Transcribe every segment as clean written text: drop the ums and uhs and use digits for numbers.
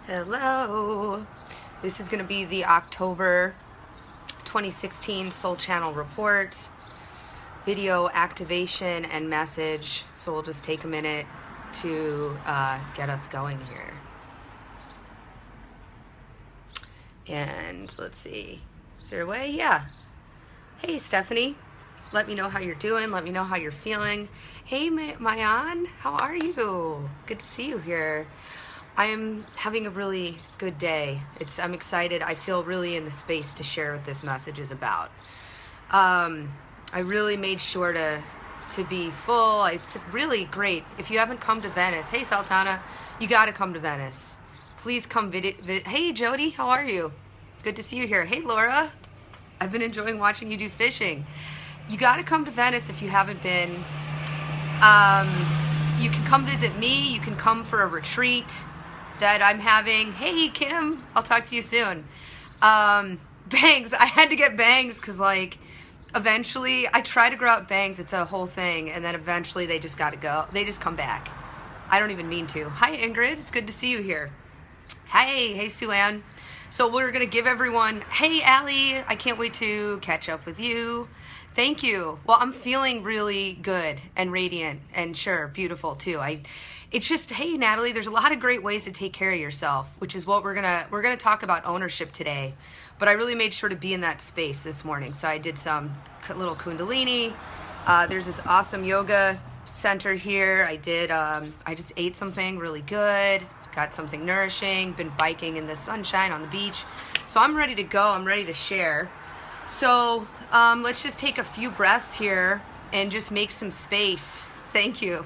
Hello. This is going to be the October 2016 Soul Channel report, video activation and message. So we'll just take a minute to get us going here. And let's see. Is there a way? Yeah. Hey, Stephanie. Let me know how you're doing. Let me know how you're feeling. Hey, Mayan. How are you? Good to see you here. I'm having a really good day. I'm excited. I feel really in the space to share what this message is about. I really made sure to be full. It's really great. If you haven't come to Venice, hey Sultana, you got to come to Venice. Please come visit. Hey Jody, how are you? Good to see you here. Hey Laura, I've been enjoying watching you do fishing. You got to come to Venice if you haven't been. You can come visit me. You can come for a retreat that I'm having. Hey Kim, I'll talk to you soon. Bangs, I had to get bangs because eventually I try to grow out bangs. It's a whole thing. And then eventually they just got to go. They just come back. I don't even mean to. Hi Ingrid, it's good to see you here. Hey Sue Ann. So we're going to give everyone, hey Allie, I can't wait to catch up with you. Thank you. Well, I'm feeling really good and radiant and sure, beautiful too. It's just, hey Natalie, there's a lot of great ways to take care of yourself, which is what we're gonna talk about ownership today. But I really made sure to be in that space this morning. So I did some little Kundalini. There's this awesome yoga center here. I just ate something really good, got something nourishing, been biking in the sunshine on the beach. So I'm ready to go, I'm ready to share. So let's just take a few breaths here and just make some space. Thank you.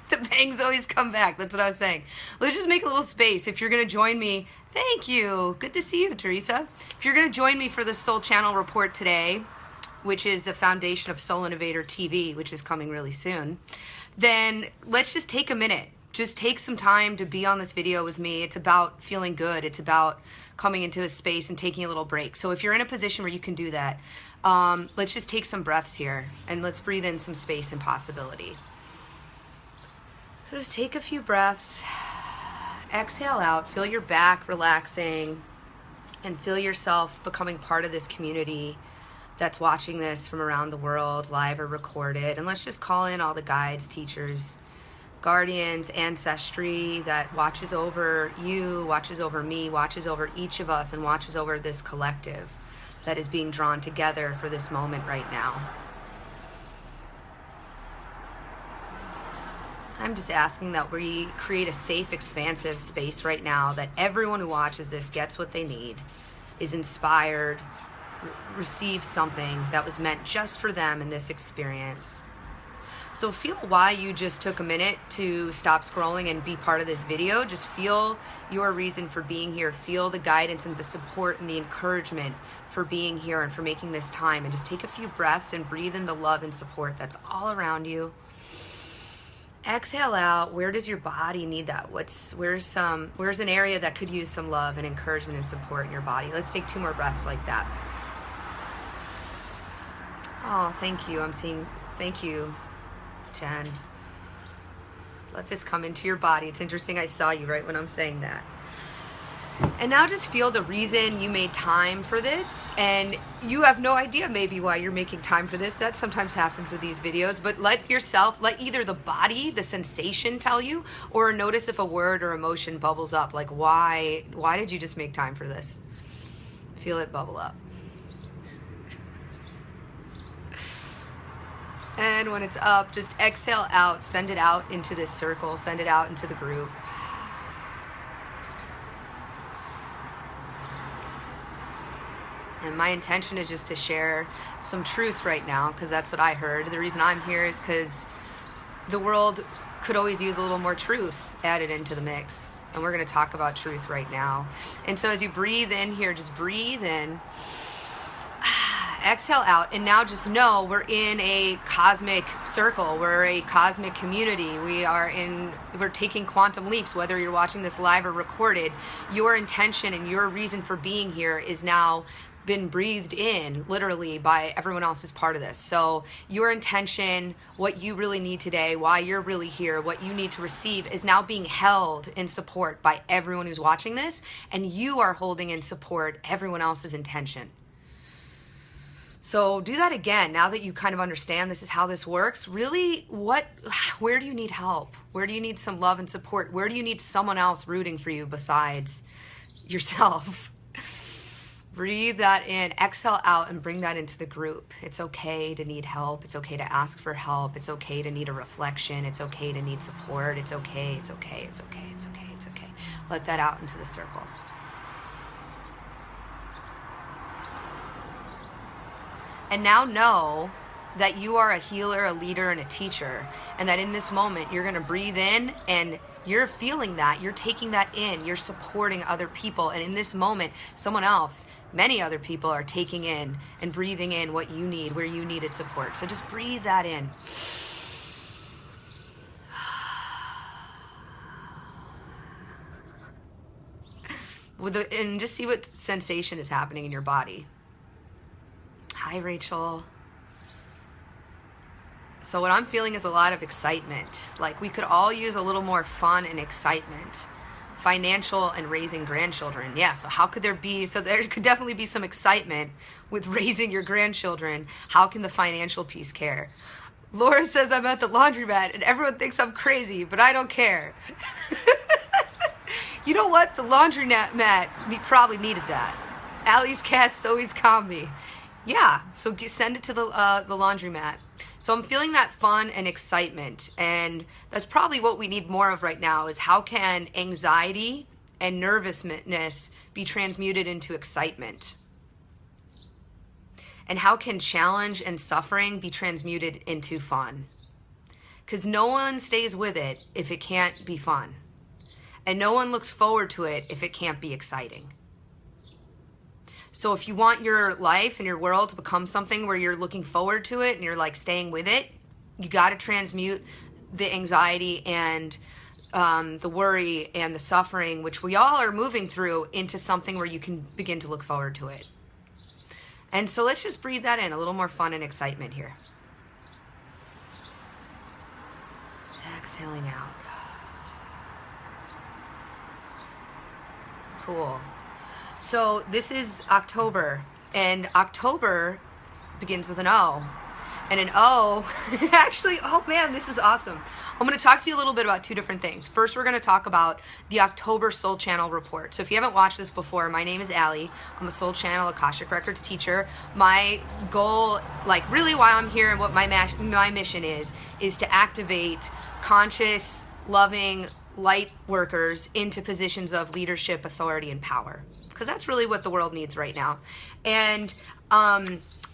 The bangs always come back. That's what I was saying. Let's just make a little space. If you're going to join me, thank you. Good to see you, Teresa. If you're going to join me for the Soul Channel report today, which is the foundation of Soul Innovator TV, which is coming really soon, then let's just take a minute. Just take some time to be on this video with me. It's about feeling good. It's about coming into a space and taking a little break. So if you're in a position where you can do that, let's just take some breaths here and let's breathe in some space and possibility. So just take a few breaths, exhale out, feel your back relaxing, and feel yourself becoming part of this community that's watching this from around the world, live or recorded. And let's just call in all the guides, teachers, guardians, ancestry that watches over you, watches over me, watches over each of us, and watches over this collective that is being drawn together for this moment right now. I'm just asking that we create a safe, expansive space right now, that everyone who watches this gets what they need, is inspired, receives something that was meant just for them in this experience. So feel why you just took a minute to stop scrolling and be part of this video. Just feel your reason for being here. Feel the guidance and the support and the encouragement for being here and for making this time. And just take a few breaths and breathe in the love and support that's all around you. Exhale out. Where does your body need that? Where's an area that could use some love and encouragement and support in your body? Let's take 2 more breaths like that. Oh, thank you. Thank you, Jen. Let this come into your body. It's interesting, I saw you right when I'm saying that. And now just feel the reason you made time for this, and you have no idea maybe why you're making time for this. That sometimes happens with these videos, but let either the body, the sensation tell you, or notice if a word or emotion bubbles up, like why did you just make time for this? Feel it bubble up. And when it's up, just exhale out, send it out into this circle, send it out into the group. And my intention is just to share some truth right now, because that's what I heard. The reason I'm here is because the world could always use a little more truth added into the mix. And we're going to talk about truth right now. And so as you breathe in here, just breathe in. Exhale out, and now just know we're in a cosmic circle. We're a cosmic community. We're taking quantum leaps. Whether you're watching this live or recorded, your intention and your reason for being here is now been breathed in literally by everyone else who's part of this. So your intention, what you really need today, why you're really here, what you need to receive is now being held in support by everyone who's watching this, and you are holding in support everyone else's intention. So do that again. Now that you kind of understand this is how this works, really, where do you need help? Where do you need some love and support? Where do you need someone else rooting for you besides yourself? Breathe that in, exhale out, and bring that into the group. It's okay to need help. It's okay to ask for help. It's okay to need a reflection. It's okay to need support. It's okay, it's okay, it's okay, it's okay, it's okay. Let that out into the circle. And now know that you are a healer, a leader, and a teacher, and that in this moment you're going to breathe in and you're feeling that, you're taking that in, you're supporting other people, and in this moment someone else, many other people are taking in and breathing in what you need, where you needed support. So just breathe that in. And just see what sensation is happening in your body. Hi, Rachel. So what I'm feeling is a lot of excitement. Like we could all use a little more fun and excitement. Financial and raising grandchildren. Yeah, so how could there be, so there could definitely be some excitement with raising your grandchildren. How can the financial piece care? Laura says I'm at the laundromat and everyone thinks I'm crazy, but I don't care. You know what? The laundromat probably needed that. Allie's cats always calm me. Yeah, so send it to the laundromat. So I'm feeling that fun and excitement, and that's probably what we need more of right now is how can anxiety and nervousness be transmuted into excitement? And how can challenge and suffering be transmuted into fun? Because no one stays with it if it can't be fun. And no one looks forward to it if it can't be exciting. So if you want your life and your world to become something where you're looking forward to it and you're like staying with it, you got to transmute the anxiety and the worry and the suffering, which we all are moving through, into something where you can begin to look forward to it. And so let's just breathe that in, a little more fun and excitement here. Exhaling out. Cool. So this is October, and October begins with an O. And an O, actually, oh man, this is awesome. I'm going to talk to you a little bit about two different things. First, we're going to talk about the October Soul Channel report. So if you haven't watched this before, my name is Allie. I'm a Soul Channel Akashic Records teacher. My goal, like really why I'm here and what my mission is to activate conscious, loving, light workers into positions of leadership, authority, and power. Because that's really what the world needs right now. And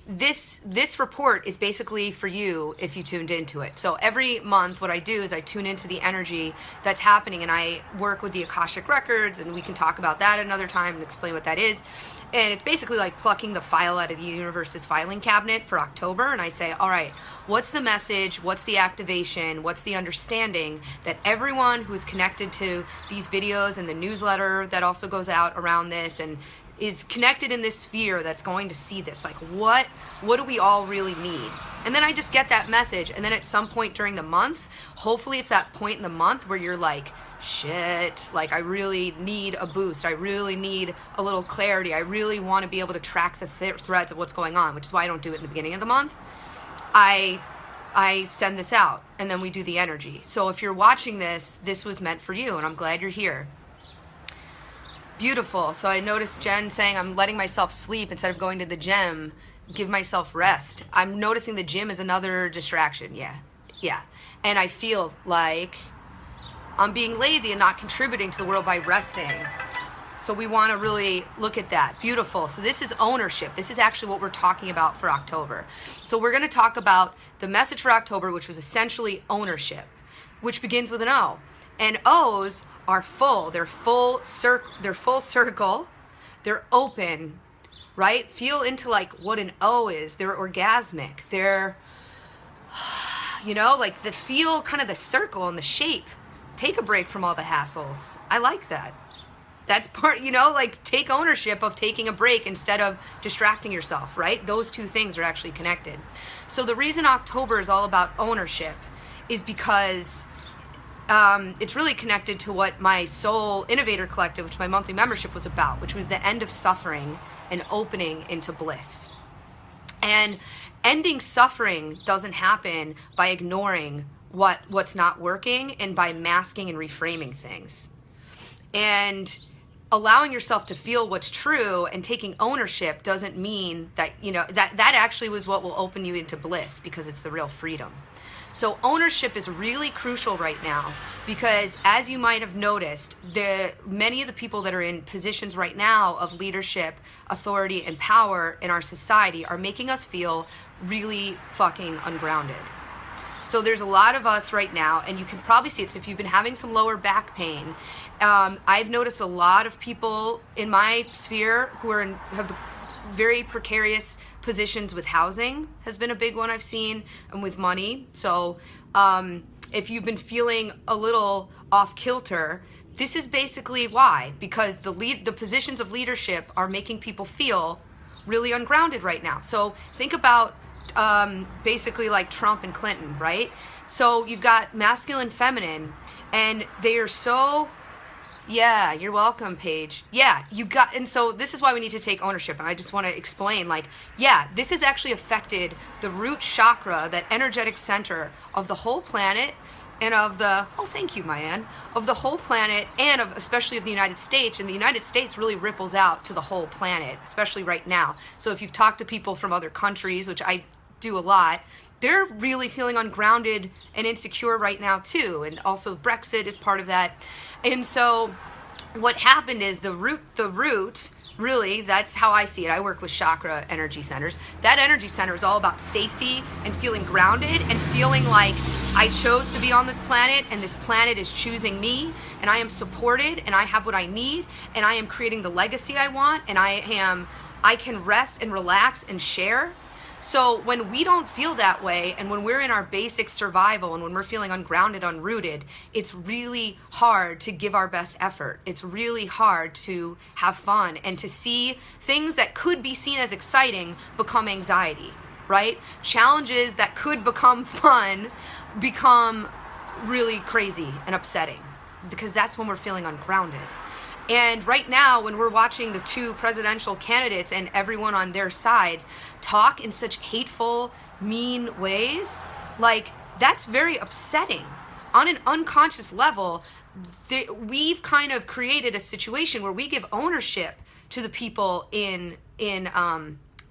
this report is basically for you if you tuned into it. So every month what I do is I tune into the energy that's happening, and I work with the Akashic Records, and we can talk about that another time and explain what that is. And it's basically like plucking the file out of the universe's filing cabinet for October, and I say, all right, what's the message, what's the activation, what's the understanding that everyone who's connected to these videos and the newsletter that also goes out around this and is connected in this sphere that's going to see this, like what do we all really need? And then I just get that message, and then at some point during the month, hopefully it's that point in the month where you're like, shit, like I really need a boost, I really need a little clarity, I really want to be able to track the threads of what's going on, which is why I don't do it in the beginning of the month. I send this out, and then we do the energy. So if you're watching this, this was meant for you, and I'm glad you're here. Beautiful. So I noticed Jen saying I'm letting myself sleep instead of going to the gym, give myself rest. I'm noticing the gym is another distraction. Yeah. And I feel like I'm being lazy and not contributing to the world by resting. So we want to really look at that. Beautiful. So this is ownership. This is actually what we're talking about for October. So we're going to talk about the message for October, which was essentially ownership, which begins with an O. And O's are full. They're full circle. They're open, right? Feel into like what an O is. They're orgasmic. They're, like the feel kind of the circle and the shape. Take a break from all the hassles. I like that. That's part, you know, like take ownership of taking a break instead of distracting yourself, right? Those two things are actually connected. So the reason October is all about ownership is because it's really connected to what my Soul Innovator Collective, which my monthly membership was about, which was the end of suffering and opening into bliss. And ending suffering doesn't happen by ignoring what's not working and by masking and reframing things. And allowing yourself to feel what's true and taking ownership doesn't mean that, you know, that actually was what will open you into bliss, because it's the real freedom. So ownership is really crucial right now, because as you might have noticed, many of the people that are in positions right now of leadership, authority, and power in our society are making us feel really fucking ungrounded. So there's a lot of us right now, and you can probably see it. So if you've been having some lower back pain, I've noticed a lot of people in my sphere who have very precarious positions with housing has been a big one I've seen, and with money. So if you've been feeling a little off kilter, this is basically why, because the positions of leadership are making people feel really ungrounded right now. So think about basically like Trump and Clinton, right? So you've got masculine, feminine, and they are so, yeah, you're welcome, Paige. Yeah, and so this is why we need to take ownership. And I just want to explain, like, yeah, this has actually affected the root chakra, that energetic center of the whole planet, and of the, oh, thank you, Mayan, of the whole planet, and of especially of the United States. And the United States really ripples out to the whole planet, especially right now. So if you've talked to people from other countries, which I do a lot, they're really feeling ungrounded and insecure right now too. And also Brexit is part of that. And so what happened is the root, really, that's how I see it. I work with chakra energy centers. That energy center is all about safety and feeling grounded and feeling like I chose to be on this planet, and this planet is choosing me, and I am supported, and I have what I need, and I am creating the legacy I want, and I can rest and relax and share. So when we don't feel that way, and when we're in our basic survival, and when we're feeling ungrounded, unrooted, it's really hard to give our best effort. It's really hard to have fun and to see things that could be seen as exciting become anxiety, right? Challenges that could become fun become really crazy and upsetting, because that's when we're feeling ungrounded. And right now, when we're watching the two presidential candidates and everyone on their sides talk in such hateful, mean ways, like, that's very upsetting. On an unconscious level, we've kind of created a situation where we give ownership to the people in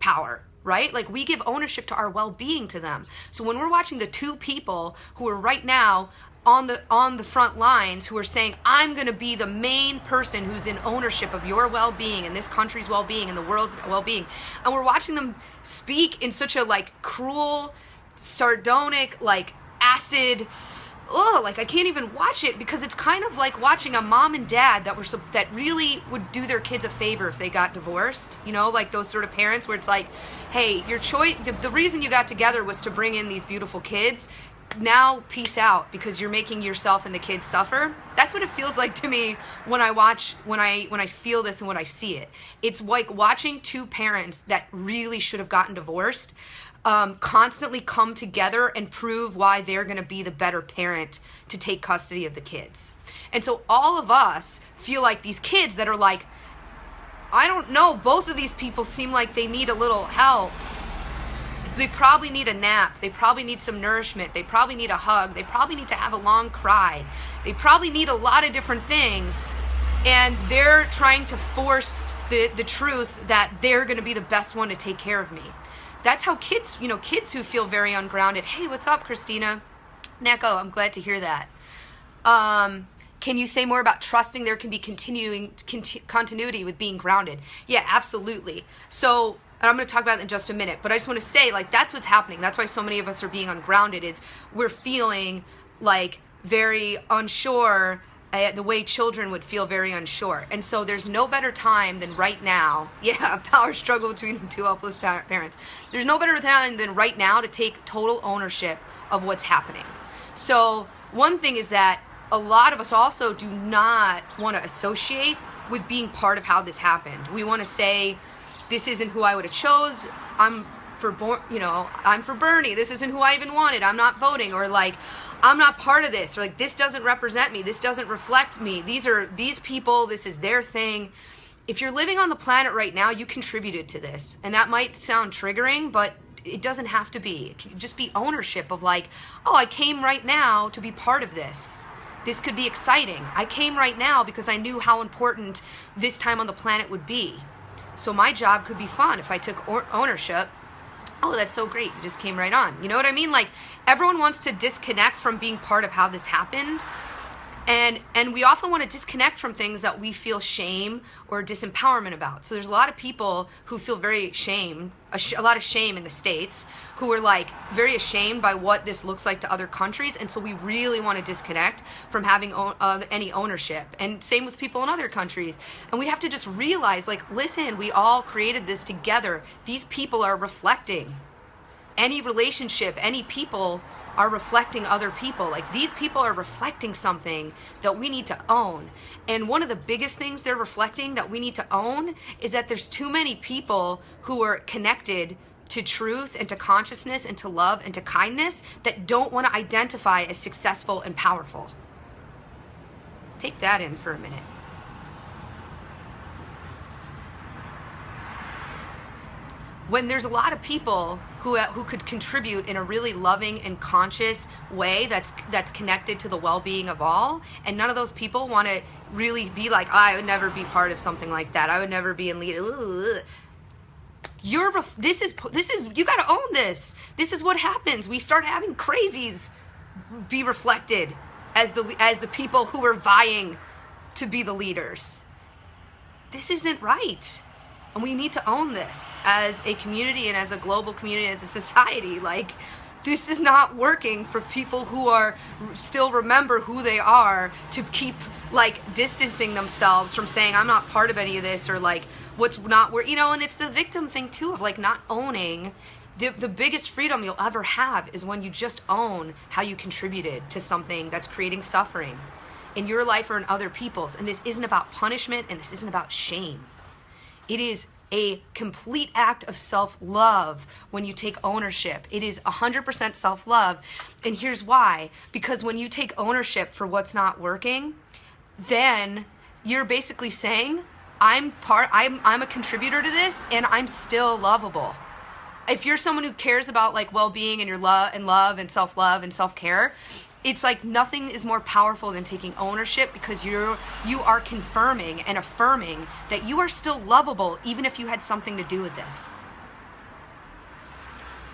power, right? Like, we give ownership to our well-being to them. So when we're watching the two people who are right now on the front lines, who are saying, I'm going to be the main person who's in ownership of your well-being and this country's well-being and the world's well-being, and we're watching them speak in such a, like, cruel, sardonic, like, acid, like, I can't even watch it, because it's kind of like watching a mom and dad that really would do their kids a favor if they got divorced, you know, like those sort of parents where it's like, hey, your choice, the reason you got together was to bring in these beautiful kids. Now peace out, because you're making yourself and the kids suffer. That's what it feels like to me when I feel this and when I see it. It's like watching two parents that really should have gotten divorced constantly come together and prove why they're going to be the better parent to take custody of the kids. And so all of us feel like these kids that are like, I don't know, both of these people seem like they need a little help. They probably need a nap. They probably need some nourishment. They probably need a hug. They probably need to have a long cry. They probably need a lot of different things. And they're trying to force the truth that they're going to be the best one to take care of me. That's how kids who feel very ungrounded. Hey, what's up, Christina? Neko, I'm glad to hear that. Can you say more about trusting there can be continuity with being grounded? Yeah, absolutely. So, and I'm going to talk about it in just a minute, but I just want to say, like, that's what's happening. That's why so many of us are being ungrounded, is we're feeling like very unsure, the way children would feel very unsure. And so there's no better time than right now. Yeah, power struggle between two helpless parents. There's no better time than right now to take total ownership of what's happening. So one thing is that a lot of us also do not want to associate with being part of how this happened. We want to say, this isn't who I would have chose. I'm for Bernie. This isn't who I even wanted. I'm not voting. Or like, I'm not part of this. Or like, this doesn't represent me. This doesn't reflect me. These people, this is their thing. If you're living on the planet right now, you contributed to this. And that might sound triggering, but it doesn't have to be. It can just be ownership of like, oh, I came right now to be part of this. This could be exciting. I came right now because I knew how important this time on the planet would be. So my job could be fun if I took ownership. Oh, that's so great. You just came right on. You know what I mean? Like, everyone wants to disconnect from being part of how this happened. And we often want to disconnect from things that we feel shame or disempowerment about. So there's a lot of people who feel very a lot of shame in the States, who are like very ashamed by what this looks like to other countries. And so we really want to disconnect from having any ownership. And same with people in other countries. And we have to just realize, like, listen, we all created this together. These people are reflecting. Any relationship, any people are reflecting other people. Like, these people are reflecting something that we need to own. And one of the biggest things they're reflecting that we need to own is that there's too many people who are connected to truth and to consciousness and to love and to kindness that don't want to identify as successful and powerful. Take that in for a minute. When there's a lot of people who could contribute in a really loving and conscious way that's connected to the well-being of all, and none of those people want to really be like, oh, I would never be part of something like that. I would never be in lead. You got to own this. This is what happens. We start having crazies be reflected as the people who are vying to be the leaders. This isn't right. And we need to own this as a community and as a global community, as a society. Like, this is not working for people who are still remember who they are, to keep like distancing themselves from saying, I'm not part of any of this, or like what's not where, and it's the victim thing too, of like not owning. The biggest freedom you'll ever have is when you just own how you contributed to something that's creating suffering in your life or in other people's. And this isn't about punishment, and this isn't about shame. It is a complete act of self-love when you take ownership. It is 100% self-love. And here's why. Because when you take ownership for what's not working, then you're basically saying, I'm a contributor to this, and I'm still lovable. If you're someone who cares about like well-being and your love and self-love and self-care, it's like nothing is more powerful than taking ownership, because you are confirming and affirming that you are still lovable even if you had something to do with this.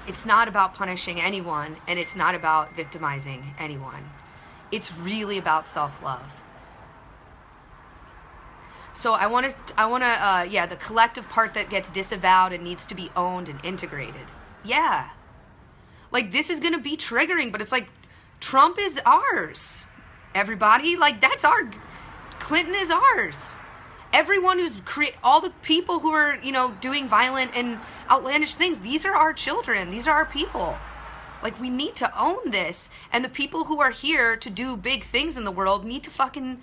It's not about punishing anyone, and it's not about victimizing anyone. It's really about self-love. So I want to, the collective part that gets disavowed and needs to be owned and integrated. Yeah. Like, this is going to be triggering, but it's like, Trump is ours, everybody. Like, that's our, Clinton is ours. Everyone who's all the people who are, doing violent and outlandish things, these are our children. These are our people. Like, we need to own this. And the people who are here to do big things in the world need to fucking,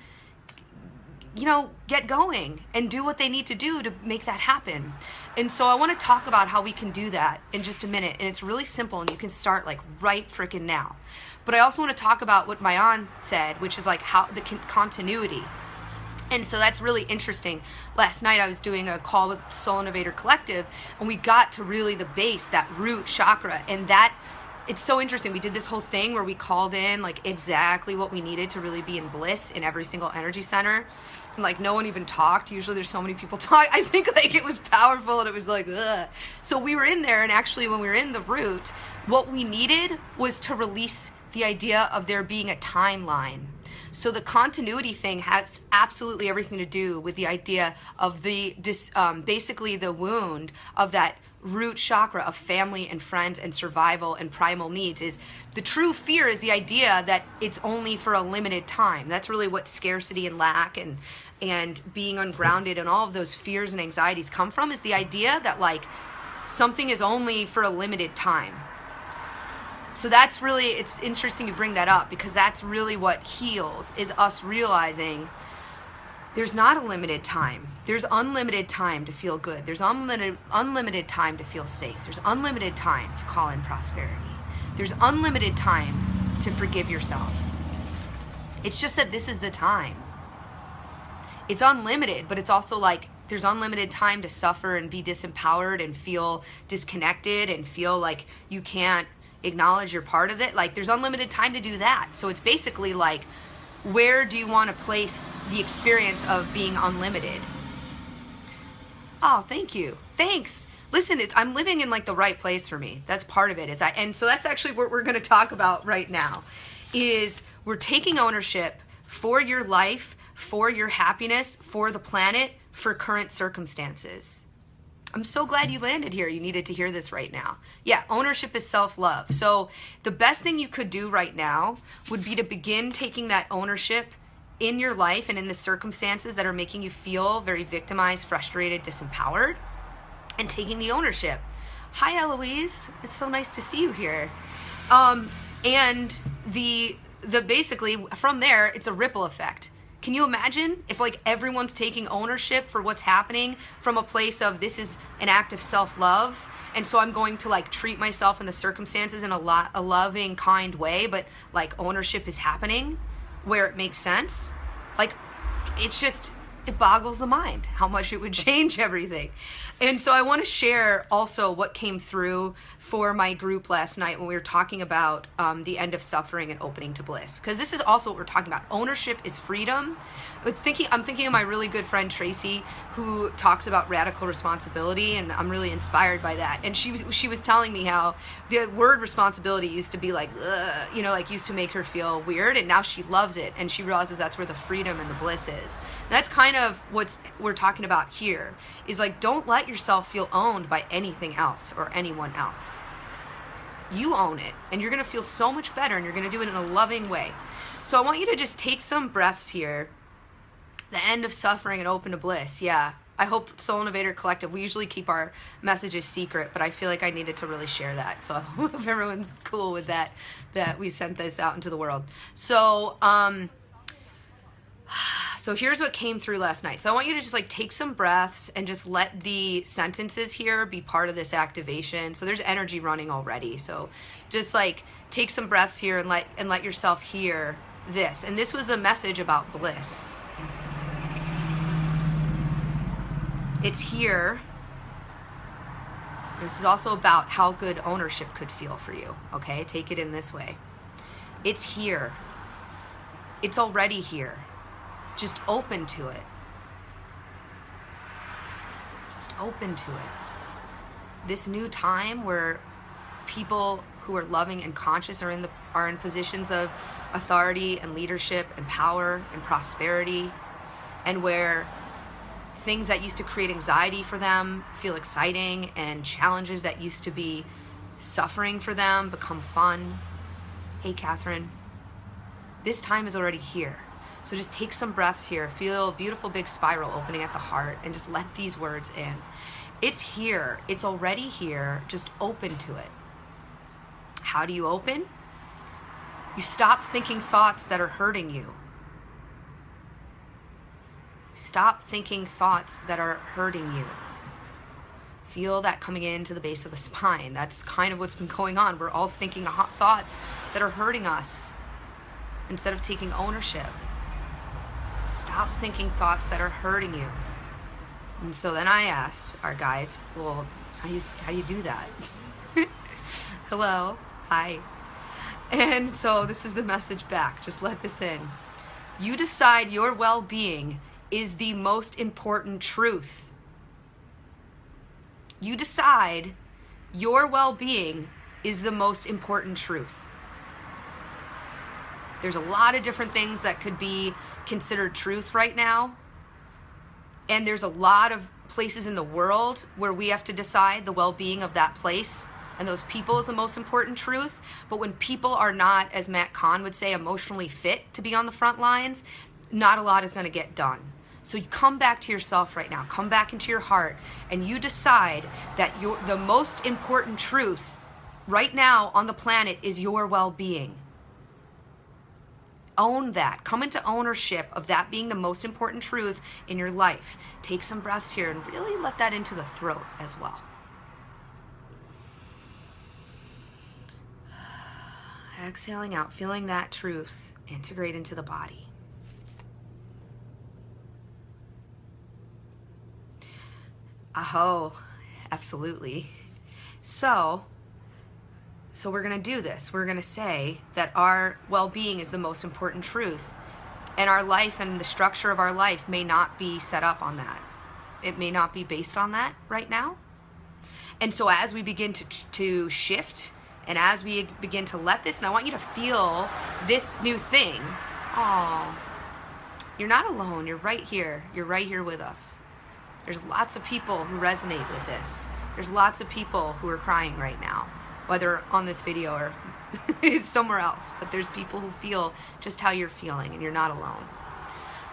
get going and do what they need to do to make that happen. And so I want to talk about how we can do that in just a minute. And it's really simple, and you can start like right freaking now. But I also want to talk about what Mayan said, which is like how the continuity. And so that's really interesting. Last night I was doing a call with the Soul Innovator Collective, and we got to really the base, that root chakra. And that, it's so interesting. We did this whole thing where we called in like exactly what we needed to really be in bliss in every single energy center. And like no one even talked. Usually there's so many people talk. I think like it was powerful, and it was like, ugh. So we were in there, and actually when we were in the root, what we needed was to release the idea of there being a timeline. So the continuity thing has absolutely everything to do with the idea of basically the wound of that root chakra of family and friends and survival and primal needs. Is the true fear is the idea that it's only for a limited time. That's really what scarcity and lack and being ungrounded and all of those fears and anxieties come from, is the idea that like something is only for a limited time. So that's really, it's interesting you bring that up, because that's really what heals, is us realizing There's not a limited time. There's unlimited time to feel good. There's unlimited time to feel safe. There's unlimited time to call in prosperity. There's unlimited time to forgive yourself. It's just that this is the time. It's unlimited, but it's also like there's unlimited time to suffer and be disempowered and feel disconnected and feel like you can't acknowledge you're part of it. Like there's unlimited time to do that. So it's basically like, where do you want to place the experience of being unlimited? Oh, thank you. Thanks. Listen, I'm living in like the right place for me. That's part of it. And so that's actually what we're going to talk about right now, is we're taking ownership for your life, for your happiness, for the planet, for current circumstances. I'm so glad you landed here. You needed to hear this right now. Yeah, ownership is self-love. So the best thing you could do right now would be to begin taking that ownership in your life and in the circumstances that are making you feel very victimized, frustrated, disempowered, and taking the ownership. Hi, Eloise. It's so nice to see you here. And the basically from there, it's a ripple effect. Can you imagine if like everyone's taking ownership for what's happening from a place of this is an act of self-love, and so I'm going to like treat myself in the circumstances in a loving, kind way, but like ownership is happening where it makes sense? Like it's just, it boggles the mind how much it would change everything. And so I want to share also what came through for my group last night when we were talking about the end of suffering and opening to bliss. Because this is also what we're talking about. Ownership is freedom. I'm thinking of my really good friend Tracy, who talks about radical responsibility, and I'm really inspired by that. And she was telling me how the word responsibility used to be like, ugh, you know, like used to make her feel weird, and now she loves it, and she realizes that's where the freedom and the bliss is. And that's kind of what we're talking about here, is like, don't let yourself feel owned by anything else or anyone else. You own it, and you're going to feel so much better, and you're going to do it in a loving way. So I want you to just take some breaths here. The end of suffering and open to bliss. Yeah. I hope Soul Innovator Collective, we usually keep our messages secret, but I feel like I needed to really share that. So I hope everyone's cool with that we sent this out into the world. So, so here's what came through last night. So I want you to just like take some breaths and just let the sentences here be part of this activation. So there's energy running already. So just like take some breaths here and let yourself hear this. And this was the message about bliss. It's here. This is also about how good ownership could feel for you. Okay, take it in this way. It's here. It's already here. Just open to it. Just open to it. This new time where people who are loving and conscious are in positions of authority and leadership and power and prosperity, and where things that used to create anxiety for them feel exciting, and challenges that used to be suffering for them become fun. Hey, Catherine. This time is already here. So just take some breaths here. Feel a beautiful big spiral opening at the heart, and just let these words in. It's here. It's already here. Just open to it. How do you open? You stop thinking thoughts that are hurting you. Stop thinking thoughts that are hurting you. Feel that coming into the base of the spine. That's kind of what's been going on. We're all thinking thoughts that are hurting us instead of taking ownership. Stop thinking thoughts that are hurting you. And so then I asked our guides, well, how do you do that? Hello. Hi. And so this is the message back. Just let this in. You decide your well-being is the most important truth. You decide your well-being is the most important truth. There's a lot of different things that could be considered truth right now. And there's a lot of places in the world where we have to decide the well-being of that place and those people is the most important truth. But when people are not, as Matt Kahn would say, emotionally fit to be on the front lines, not a lot is going to get done. So you come back to yourself right now. Come back into your heart, and you decide that the most important truth right now on the planet is your well-being. Own that. Come into ownership of that being the most important truth in your life. Take some breaths here and really let that into the throat as well. Exhaling out, feeling that truth integrate into the body. Aho, absolutely. So we're going to do this. We're going to say that our well-being is the most important truth, and our life and the structure of our life may not be set up on that. It may not be based on that right now. And so as we begin to shift, and as we begin to let this, and I want you to feel this new thing. Oh, you're not alone. You're right here. You're right here with us. There's lots of people who resonate with this. There's lots of people who are crying right now, whether on this video or it's somewhere else. But there's people who feel just how you're feeling, and you're not alone.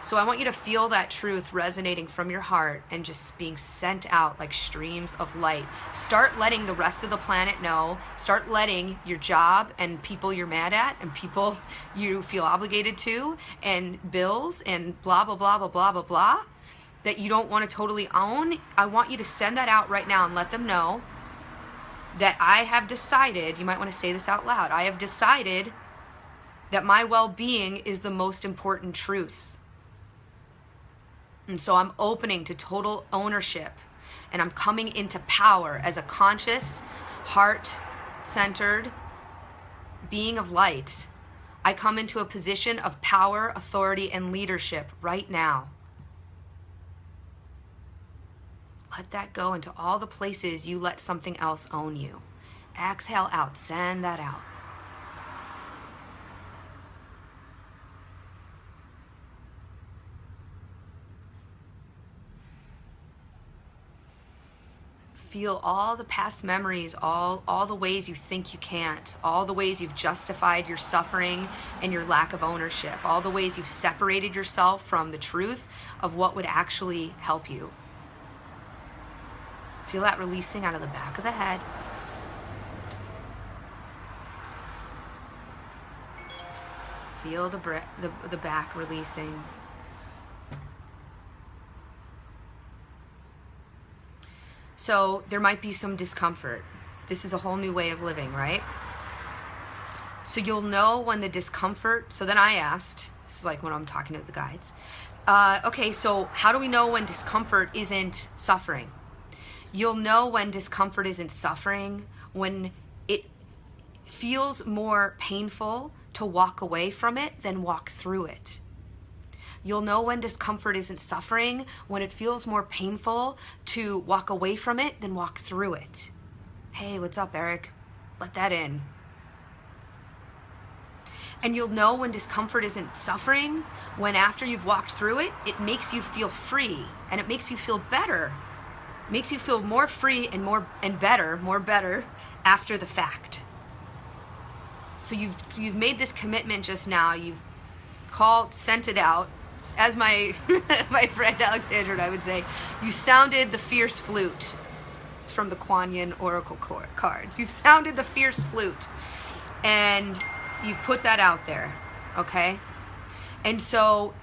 So I want you to feel that truth resonating from your heart and just being sent out like streams of light. Start letting the rest of the planet know. Start letting your job and people you're mad at and people you feel obligated to and bills and blah, blah, blah, blah, blah, blah, blah, that you don't want to totally own. I want you to send that out right now and let them know that I have decided, you might want to say this out loud, I have decided that my well-being is the most important truth. And so I'm opening to total ownership, and I'm coming into power as a conscious, heart-centered being of light. I come into a position of power, authority, and leadership right now. Let that go into all the places you let something else own you. Exhale out, send that out. Feel all the past memories, all the ways you think you can't, all the ways you've justified your suffering and your lack of ownership, all the ways you've separated yourself from the truth of what would actually help you. Feel that releasing out of the back of the head. Feel the back releasing. So there might be some discomfort. This is a whole new way of living, right? So you'll know when the discomfort, so then I asked, this is like when I'm talking to the guides, okay, so how do we know when discomfort isn't suffering? You'll know when discomfort isn't suffering when it feels more painful to walk away from it than walk through it. You'll know when discomfort isn't suffering when it feels more painful to walk away from it than walk through it. Hey, what's up, Eric? Let that in. And you'll know when discomfort isn't suffering when after you've walked through it, it makes you feel free and it makes you feel better. It makes you feel more free and more better after the fact. So you've made this commitment just now. You've sent it out. As my my friend Alexandra and I would say, you sounded the fierce flute. It's from the Kuan Yin Oracle cards. You've sounded the fierce flute, and you've put that out there, okay? And so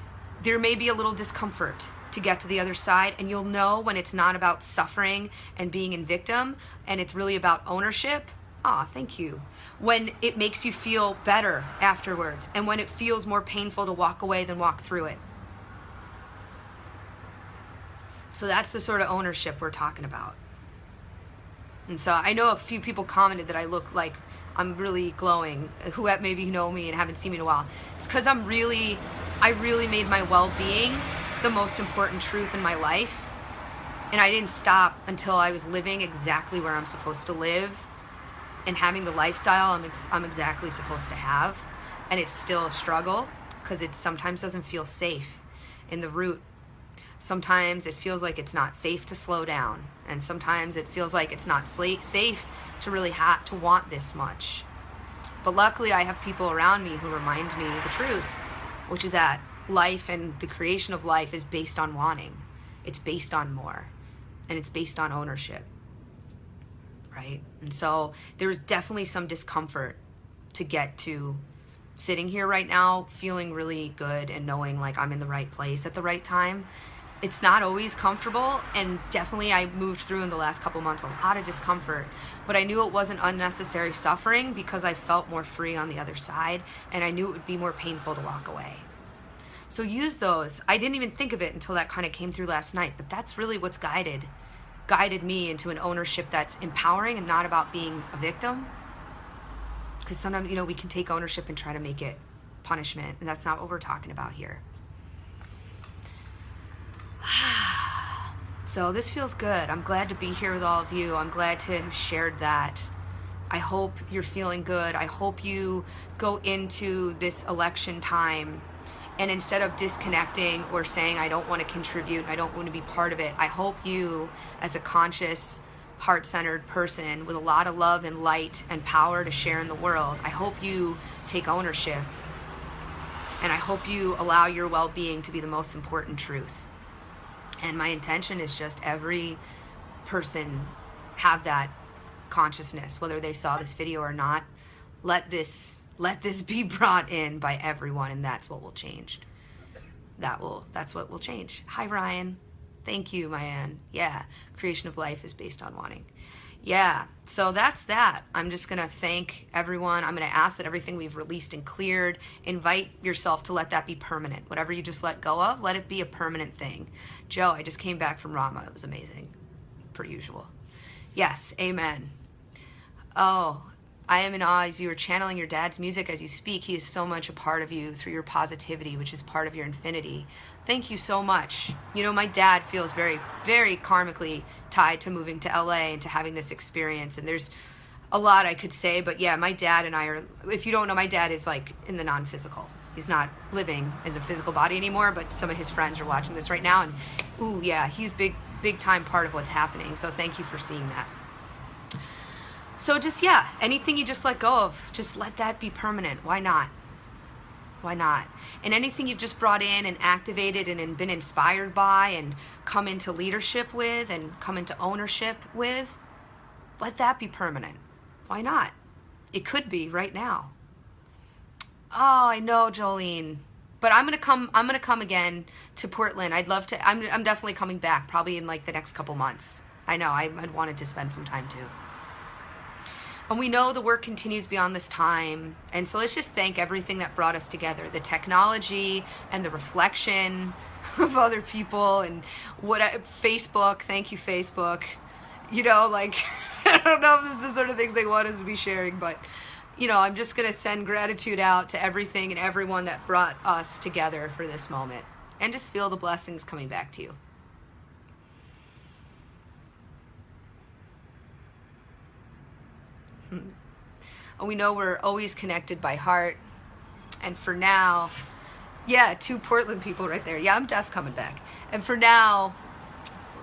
there may be a little discomfort to get to the other side, and you'll know when it's not about suffering and being in victim, and it's really about ownership. Thank you. When it makes you feel better afterwards, and when it feels more painful to walk away than walk through it. So that's the sort of ownership we're talking about. And so I know a few people commented that I look like I'm really glowing, who maybe know me and haven't seen me in a while. It's because I really made my well-being the most important truth in my life. And I didn't stop until I was living exactly where I'm supposed to live and having the lifestyle I'm exactly supposed to have. And it's still a struggle because it sometimes doesn't feel safe in the root. Sometimes it feels like it's not safe to slow down. And sometimes it feels like it's not safe to really to want this much. But luckily I have people around me who remind me the truth, which is that life and the creation of life is based on wanting. It's based on more. And it's based on ownership. Right? And so there's definitely some discomfort to get to sitting here right now feeling really good and knowing like I'm in the right place at the right time. It's not always comfortable, and definitely I moved through in the last couple months a lot of discomfort, but I knew it wasn't unnecessary suffering because I felt more free on the other side, and I knew it would be more painful to walk away. So use those. I didn't even think of it until that kind of came through last night, but that's really what's guided me into an ownership that's empowering and not about being a victim. Because sometimes, you know, we can take ownership and try to make it punishment, and that's not what we're talking about here. So this feels good. I'm glad to be here with all of you. I'm glad to have shared that. I hope you're feeling good. I hope you go into this election time, and instead of disconnecting or saying, I don't want to contribute, I don't want to be part of it, I hope you, as a conscious, heart-centered person with a lot of love and light and power to share in the world, I hope you take ownership, and I hope you allow your well-being to be the most important truth. And my intention is just every person have that consciousness, whether they saw this video or not. Let this be brought in by everyone, and that's what will change. That's what will change. Hi, Ryan. Thank you, Mayan. Yeah, creation of life is based on wanting. Yeah, so that's that. I'm just going to thank everyone. I'm going to ask that everything we've released and cleared, invite yourself to let that be permanent. Whatever you just let go of, let it be a permanent thing. Joe, I just came back from Rama. It was amazing, per usual. Yes, amen. Oh, I am in awe as you are channeling your dad's music as you speak. He is so much a part of you through your positivity, which is part of your infinity. Thank you so much. You know, my dad feels very, very karmically tied to moving to LA and to having this experience. And there's a lot I could say, but yeah, my dad and I are, if you don't know, my dad is like in the non-physical. He's not living as a physical body anymore, but some of his friends are watching this right now. And ooh, yeah, he's big time part of what's happening. So thank you for seeing that. So just, yeah, anything you just let go of, just let that be permanent. Why not? Why not? And anything you've just brought in and activated and been inspired by and come into leadership with and come into ownership with, let that be permanent. Why not? It could be right now. Oh, I know, Jolene. But I'm gonna come again to Portland. I'd love to. I'm definitely coming back, probably in like the next couple months. I know. I'd wanted to spend some time too. And we know the work continues beyond this time. And so let's just thank everything that brought us together. The technology and the reflection of other people and Facebook. Thank you, Facebook. You know, like, I don't know if this is the sort of things they want us to be sharing, but, you know, I'm just going to send gratitude out to everything and everyone that brought us together for this moment. And just feel the blessings coming back to you. And we know we're always connected by heart. And for now, yeah, 2 Portland people right there. Yeah, I'm deaf coming back. And for now,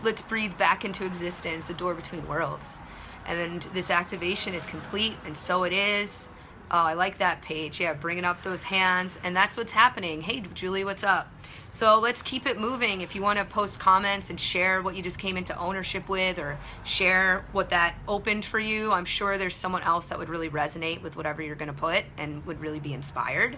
let's breathe back into existence, the door between worlds. And this activation is complete, and so it is. Oh, I like that page. Yeah, bringing up those hands. And that's what's happening. Hey, Julie, what's up? So let's keep it moving. If you want to post comments and share what you just came into ownership with, or share what that opened for you, I'm sure there's someone else that would really resonate with whatever you're going to put and would really be inspired.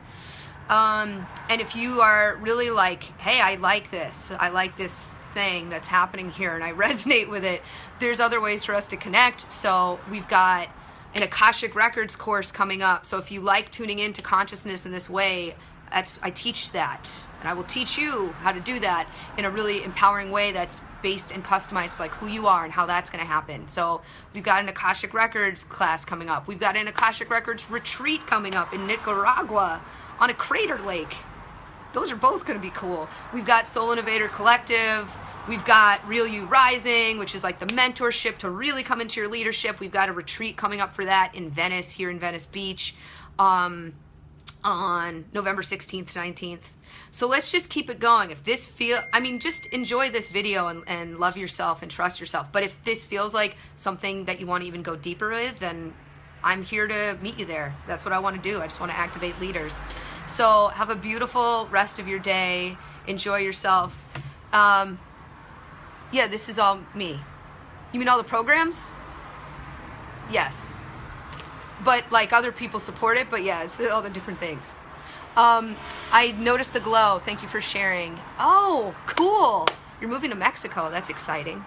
And if you are really like, hey, I like this thing that's happening here and I resonate with it, there's other ways for us to connect. So we've got an Akashic Records course coming up. So if you like tuning into consciousness in this way, I teach that, and I will teach you how to do that in a really empowering way that's based and customized, like who you are and how that's going to happen. So we've got an Akashic Records class coming up. We've got an Akashic Records retreat coming up in Nicaragua on a crater lake. Those are both going to be cool. We've got Soul Innovator Collective. We've got Real You Rising, which is like the mentorship to really come into your leadership. We've got a retreat coming up for that in Venice, here in Venice Beach, on November 16th, 19th. So let's just keep it going. If this just enjoy this video and love yourself and trust yourself. But if this feels like something that you want to even go deeper with, then I'm here to meet you there. That's what I want to do. I just want to activate leaders. So have a beautiful rest of your day. Enjoy yourself. Yeah, this is all me. You mean all the programs? Yes. But like other people support it, but yeah, it's all the different things. I noticed the glow. Thank you for sharing. Oh, cool. You're moving to Mexico. That's exciting.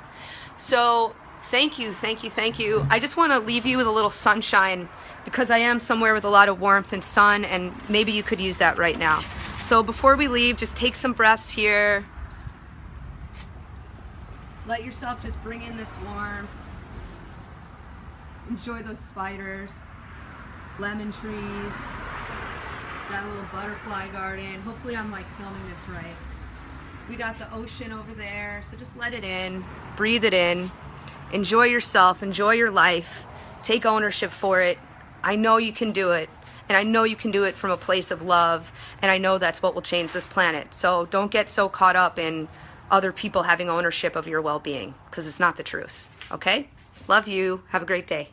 So thank you, thank you, thank you. I just want to leave you with a little sunshine because I am somewhere with a lot of warmth and sun, and maybe you could use that right now. So before we leave, just take some breaths here. Let yourself just bring in this warmth. Enjoy those spiders, lemon trees, that little butterfly garden. Hopefully I'm like filming this right. We got the ocean over there, so just let it in, breathe it in, enjoy yourself, enjoy your life, take ownership for it. I know you can do it, and I know you can do it from a place of love, and I know that's what will change this planet. So don't get so caught up in other people having ownership of your well-being, because it's not the truth, okay? Love you. Have a great day.